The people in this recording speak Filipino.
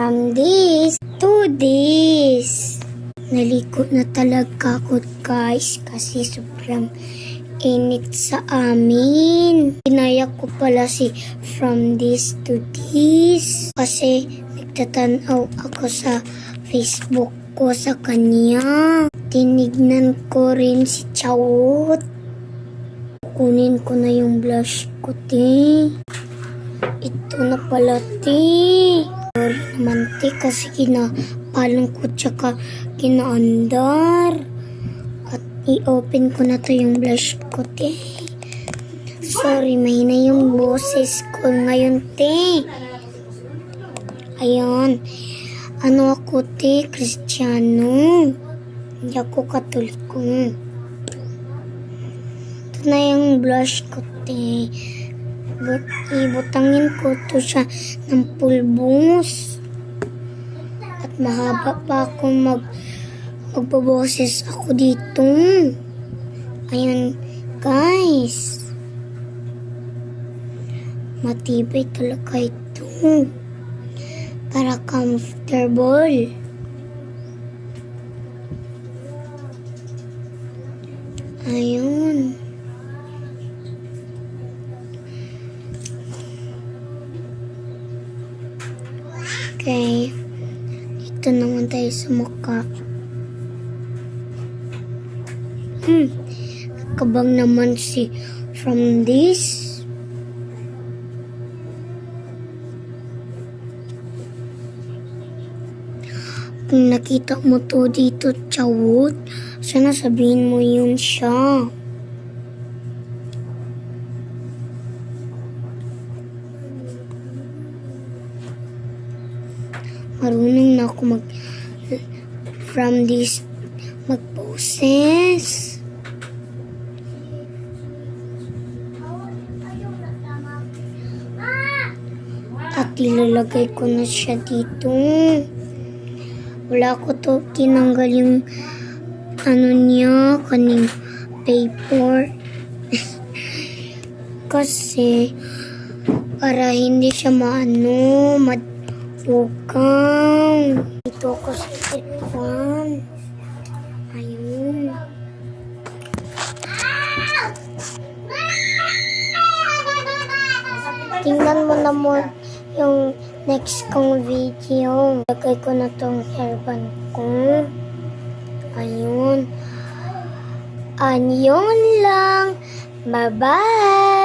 from this to this. Naliko na talaga ako guys kasi sobrang init sa amin. Ginaya ko pala si from this to this kasi nagtatanaw ako sa Facebook ko sa kanya. Tinignan ko rin si Chawot. Kunin ko na yung blush ko, te. Ito na pala, te. Sorry naman, te, kasi kinapalan ko tsaka kinaandar. At i-open ko na to yung blush ko, te. Sorry, mahina yung boses ko ngayon, te. Ayan. Ano ako, te? Kristiyano. Hindi ako Katoliko. Ito na yung blush ko, te. Ibutangin ko to siya ng pulbos. At mahaba pa ako magbaboses ako dito. Ayan, guys. Matibay talaga ito. Para comfortable. Ayun. Okay. Ito naman tayo sa mukha. Kabang naman si from this. Kung nakita mo to dito, Chawot, sana sabihin mo yun siya. Marunong na ako from this mag-poses. At ilalagay ko na siya dito. Wala ko to tinanggal yung ano niya, kaning paper. Kasi para hindi siya madukang. Ito ko sa telephone. Ayun. Tingnan mo na mo yung next kong video. Lagay ko na tong hairband ko. Ayun. Ayun lang. Bye-bye.